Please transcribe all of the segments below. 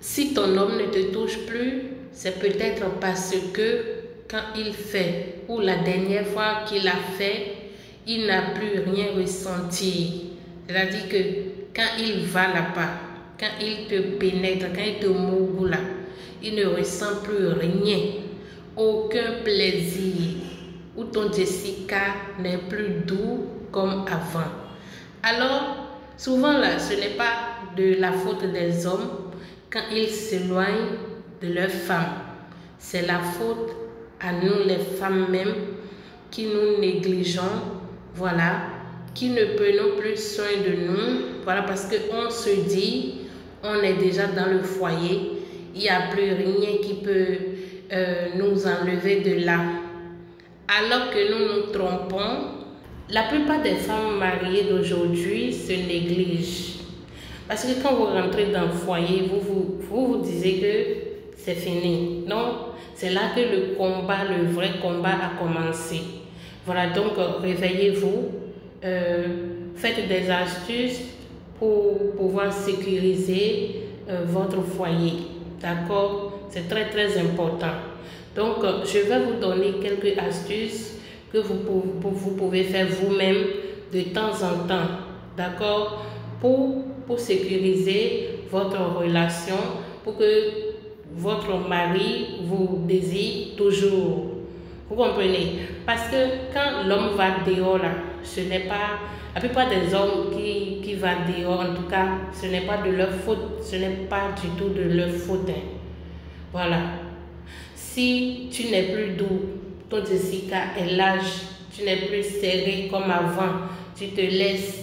Si ton homme ne te touche plus, c'est peut-être parce que quand il fait ou la dernière fois qu'il a fait, il n'a plus rien ressenti. C'est-à-dire que quand il va là-bas, quand il te pénètre, quand il te mouille là, il ne ressent plus rien, aucun plaisir, ou ton Jessica n'est plus doux comme avant. Alors, souvent là, ce n'est pas de la faute des hommes quand ils s'éloignent de leurs femmes. C'est la faute à nous les femmes même qui nous négligeons, voilà, qui ne prenons plus soin de nous, voilà, parce qu'on se dit, on est déjà dans le foyer, il n'y a plus rien qui peut nous enlever de là. Alors que nous nous trompons, la plupart des femmes mariées d'aujourd'hui se négligent. Parce que quand vous rentrez dans le foyer, vous disiez que c'est fini. Non, c'est là que le combat, le vrai combat a commencé. Voilà, donc réveillez-vous, faites des astuces pour pouvoir sécuriser votre foyer. D'accord? C'est très très important. Donc, je vais vous donner quelques astuces que vous pouvez faire vous-même de temps en temps. D'accord? Pour sécuriser votre relation, pour que votre mari vous désire toujours. Vous comprenez? Parce que quand l'homme va dehors, là, ce n'est pas... La plupart des hommes qui vont dehors, en tout cas, ce n'est pas de leur faute. Ce n'est pas du tout de leur faute. Hein. Voilà. Si tu n'es plus doux, ton Jessica est lâche, tu n'es plus serré comme avant, tu te laisses,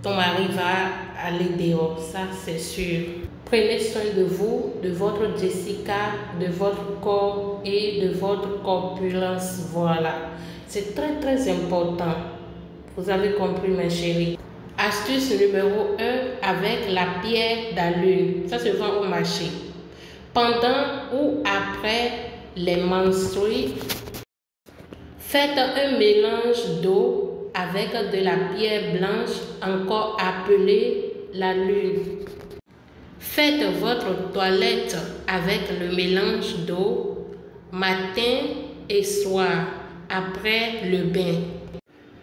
ton mari va aller dehors, ça c'est sûr. Prenez soin de vous, de votre Jessica, de votre corps et de votre corpulence, voilà. C'est très très important. Vous avez compris mes chéris. Astuce numéro 1 avec la pierre d'alune. Ça se vend au marché. Pendant ou après les menstrues, faites un mélange d'eau avec de la pierre blanche, encore appelée la lune. Faites votre toilette avec le mélange d'eau matin et soir après le bain.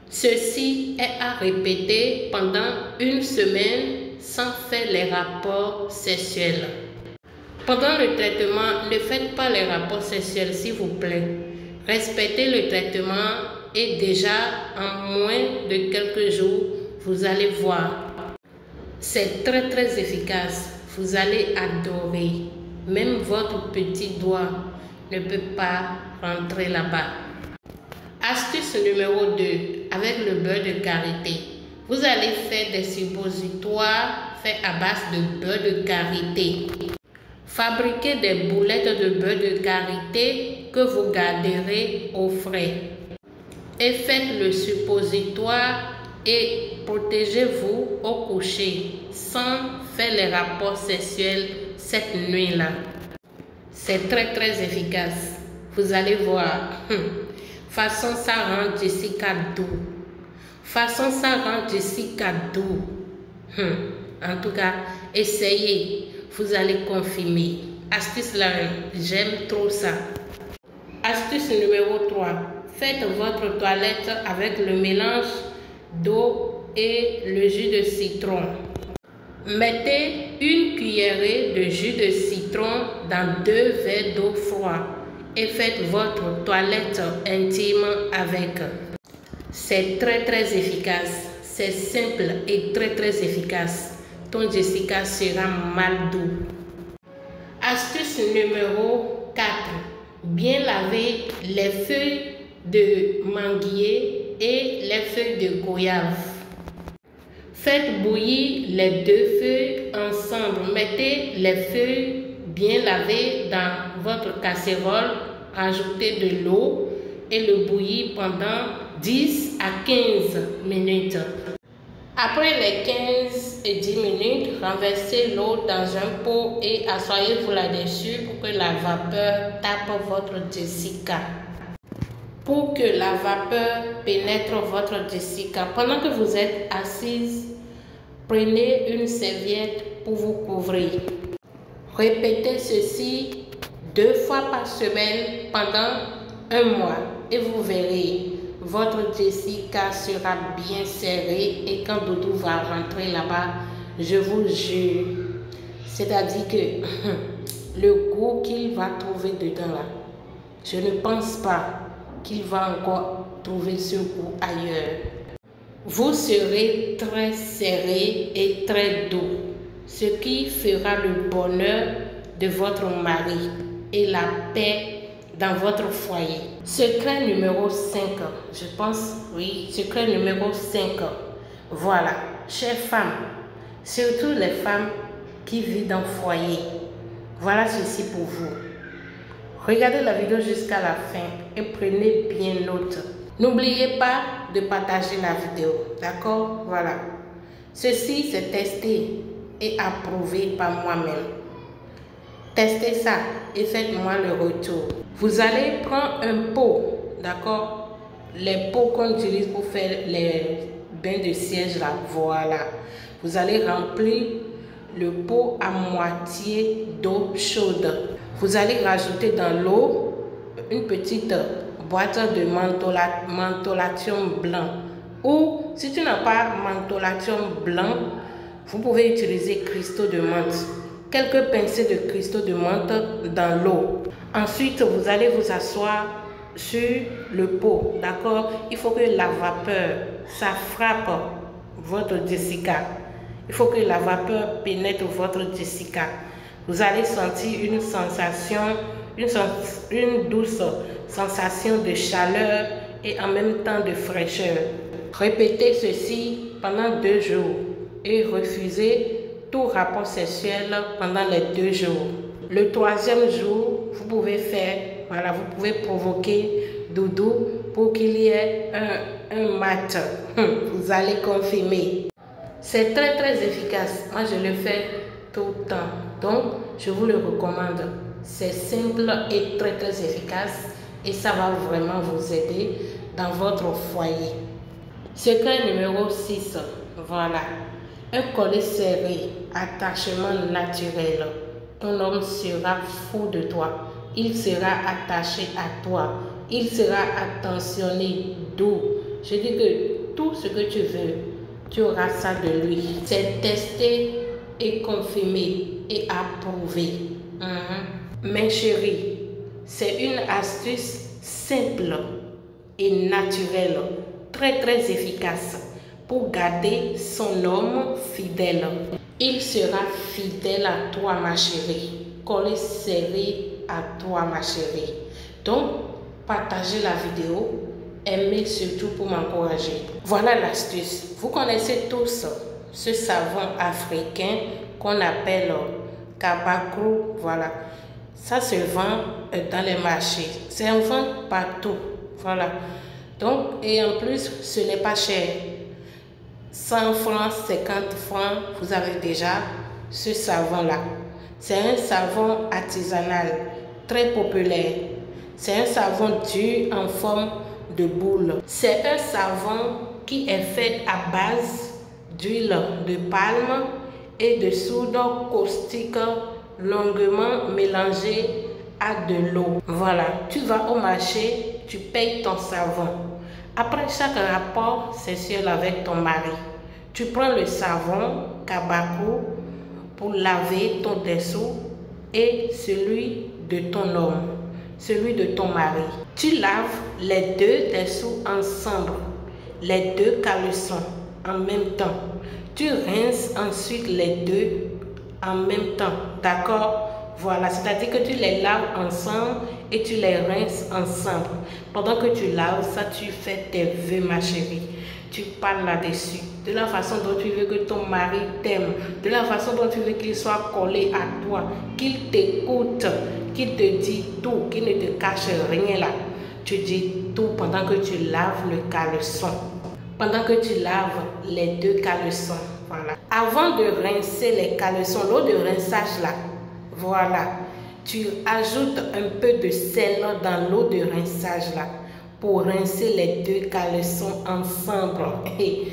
Ceci est à répéter pendant une semaine sans faire les rapports sexuels. Pendant le traitement, ne faites pas les rapports sexuels s'il vous plaît. Respectez le traitement et déjà en moins de quelques jours, vous allez voir. C'est très très efficace. Vous allez adorer. Même votre petit doigt ne peut pas rentrer là-bas. Astuce numéro 2. Avec le beurre de karité. Vous allez faire des suppositoires faits à base de beurre de karité. Fabriquez des boulettes de beurre de karité que vous garderez au frais. Et faites le suppositoire et protégez-vous au coucher sans faire les rapports sexuels cette nuit-là. C'est très très efficace. Vous allez voir. Façon ça rend Jessica doux. Façon ça rend Jessica doux. En tout cas, essayez. Vous allez confirmer. Astuce là, j'aime trop ça. Astuce numéro 3. Faites votre toilette avec le mélange d'eau et le jus de citron. Mettez une cuillerée de jus de citron dans 2 verres d'eau froide et faites votre toilette intime avec. C'est très très efficace. C'est simple et très très efficace. Ton Jessica sera mal doux. Astuce numéro 4. Bien laver les feuilles de manguier et les feuilles de goyave. Faites bouillir les 2 feuilles ensemble. Mettez les feuilles bien lavées dans votre casserole. Ajoutez de l'eau et le bouillir pendant 10 à 15 minutes. Après les 15 et 10 minutes, renversez l'eau dans un pot et asseyez-vous là-dessus pour que la vapeur tape votre Jessica. Pour que la vapeur pénètre votre Jessica, pendant que vous êtes assise, prenez une serviette pour vous couvrir. Répétez ceci 2 fois par semaine pendant 1 mois et vous verrez, votre Jessica sera bien serrée et quand Doudou va rentrer là-bas, je vous jure, c'est-à-dire que le goût qu'il va trouver dedans là, je ne pense pas qu'il va encore trouver ce goût ailleurs. Vous serez très serré et très doux, ce qui fera le bonheur de votre mari et la paix dans votre foyer. Secret numéro 5, je pense, oui, secret numéro 5. Voilà, chères femmes, surtout les femmes qui vivent dans le foyer, voilà ceci pour vous. Regardez la vidéo jusqu'à la fin et prenez bien note. N'oubliez pas de partager la vidéo, d'accord? Voilà. Ceci, c'est testé et approuvé par moi-même. Testez ça et faites-moi le retour. Vous allez prendre un pot, d'accord? Les pots qu'on utilise pour faire les bains de siège là, voilà. Vous allez remplir le pot à moitié d'eau chaude. Vous allez rajouter dans l'eau une petite boîte de mentholatum blanc. Ou si tu n'as pas mentholatum blanc, vous pouvez utiliser cristaux de menthe. Quelques pincées de cristaux de menthe dans l'eau. Ensuite, vous allez vous asseoir sur le pot, d'accord? Il faut que la vapeur, ça frappe votre Jessica. Il faut que la vapeur pénètre votre Jessica. Vous allez sentir une sensation, une douce sensation de chaleur et en même temps de fraîcheur. Répétez ceci pendant 2 jours et refusez tout rapport sexuel pendant les 2 jours. Le 3e jour, vous pouvez faire, voilà, vous pouvez provoquer Doudou pour qu'il y ait un match. Vous allez confirmer. C'est très très efficace. Moi, je le fais tout le temps. Donc, je vous le recommande. C'est simple et très très efficace et ça va vraiment vous aider dans votre foyer. Secret numéro 6. Voilà. Un collet serré, attachement naturel. Ton homme sera fou de toi. Il sera attaché à toi. Il sera attentionné, doux. Je dis que tout ce que tu veux, tu auras ça de lui. C'est testé et confirmé et approuvé. Mes chéris, c'est une astuce simple et naturelle, très très efficace pour garder son homme fidèle. Il sera fidèle à toi, ma chérie. Collé serré à toi, ma chérie. Donc, partagez la vidéo. Aimez surtout pour m'encourager. Voilà l'astuce. Vous connaissez tous ce savon africain qu'on appelle Kabakru. Voilà. Ça se vend dans les marchés. C'est en vente partout. Voilà. Donc, et en plus, ce n'est pas cher. 100 francs, 50 francs, vous avez déjà ce savon-là. C'est un savon artisanal, très populaire. C'est un savon dur en forme de boule. C'est un savon qui est fait à base d'huile de palme et de soude caustique longuement mélangée à de l'eau. Voilà, tu vas au marché, tu payes ton savon. Après chaque rapport sexuel avec ton mari, tu prends le savon Kabakru pour laver ton dessous et celui de ton homme, celui de ton mari. Tu laves les 2 dessous ensemble, les 2 caleçons en même temps. Tu rinces ensuite les 2 en même temps, d'accord? Voilà, c'est-à-dire que tu les laves ensemble et tu les rinces ensemble. Pendant que tu laves ça, tu fais tes vœux, ma chérie. Tu parles là-dessus, de la façon dont tu veux que ton mari t'aime, de la façon dont tu veux qu'il soit collé à toi, qu'il t'écoute, qu'il te dit tout, qu'il ne te cache rien là. Tu dis tout pendant que tu laves le caleçon. Pendant que tu laves les 2 caleçons, voilà. Avant de rincer les caleçons, l'eau de rinçage là, voilà, tu ajoutes un peu de sel dans l'eau de rinçage là pour rincer les 2 caleçons ensemble. Et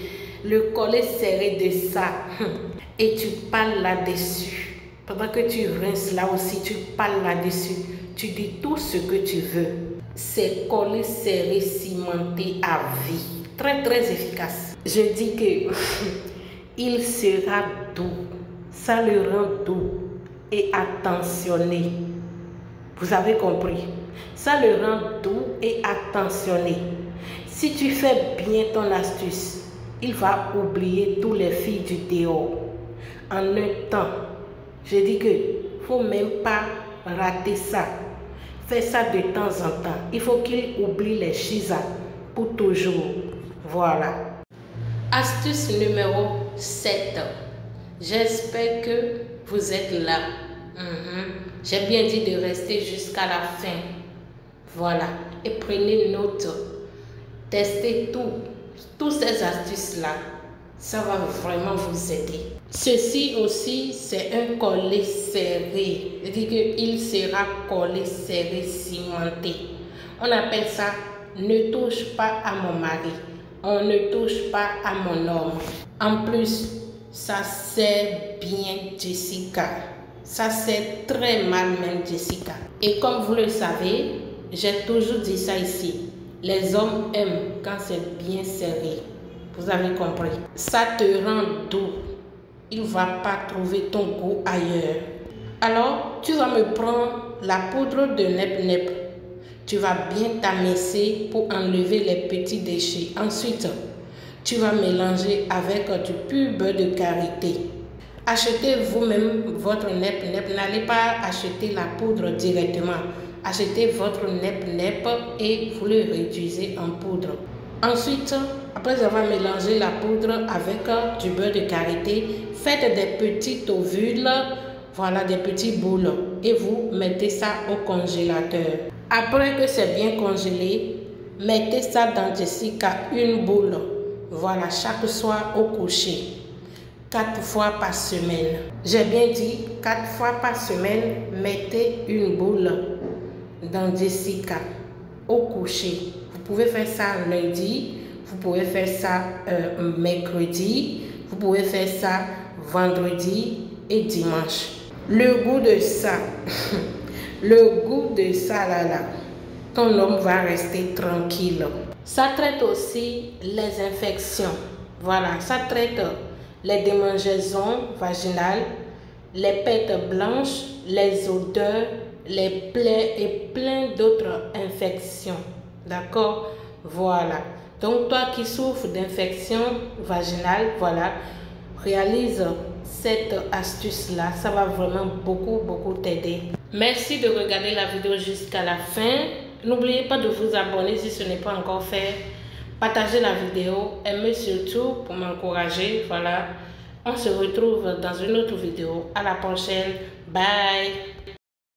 le collet serré de ça et tu parles là-dessus. Pendant que tu rinces là aussi, tu parles là-dessus. Tu dis tout ce que tu veux. C'est collé, serré, cimenté à vie. Très, très efficace. Je dis que il sera doux. Ça le rend doux et attentionné. Vous avez compris? Ça le rend doux et attentionné. Si tu fais bien ton astuce, il va oublier tous les filles du dehors. En un temps, je dis que faut même pas rater ça. Fais ça de temps en temps. Il faut qu'il oublie les chisas pour toujours. Voilà. Astuce numéro 7. J'espère que vous êtes là. J'ai bien dit de rester jusqu'à la fin. Voilà. Et prenez note. Testez toutes ces astuces-là. Ça va vraiment vous aider. Ceci aussi, c'est un collet serré. C'est-à-dire qu'il sera collé, serré, cimenté. On appelle ça « ne touche pas à mon mari ». On ne touche pas à mon homme. En plus, ça sert bien Jessica. Ça sert très mal même Jessica. Et comme vous le savez, j'ai toujours dit ça ici. Les hommes aiment quand c'est bien serré. Vous avez compris. Ça te rend doux. Il ne va pas trouver ton goût ailleurs. Alors, tu vas me prendre la poudre de nep-nep. Tu vas bien t'amasser pour enlever les petits déchets. Ensuite, tu vas mélanger avec du pur beurre de karité. Achetez vous-même votre nep-nep. N'allez pas acheter la poudre directement. Achetez votre nep-nep et vous le réduisez en poudre. Ensuite, après avoir mélangé la poudre avec du beurre de karité, faites des petites ovules, voilà, des petites boules et vous mettez ça au congélateur. Après que c'est bien congelé, mettez ça dans Jessica, une boule, voilà, chaque soir au coucher, 4 fois par semaine. J'ai bien dit 4 fois par semaine, mettez une boule dans Jessica au coucher. Vous pouvez faire ça lundi, vous pouvez faire ça mercredi, vous pouvez faire ça vendredi et dimanche. Le goût de ça, le goût de ça là, ton homme va rester tranquille. Ça traite aussi les infections. Voilà, ça traite les démangeaisons vaginales, les pertes blanches, les odeurs, les plaies et plein d'autres infections. D'accord? Voilà. Donc, toi qui souffres d'infection vaginale, voilà, réalise cette astuce-là. Ça va vraiment beaucoup t'aider. Merci de regarder la vidéo jusqu'à la fin. N'oubliez pas de vous abonner si ce n'est pas encore fait. Partagez la vidéo. Aimez surtout pour m'encourager. Voilà. On se retrouve dans une autre vidéo. À la prochaine. Bye.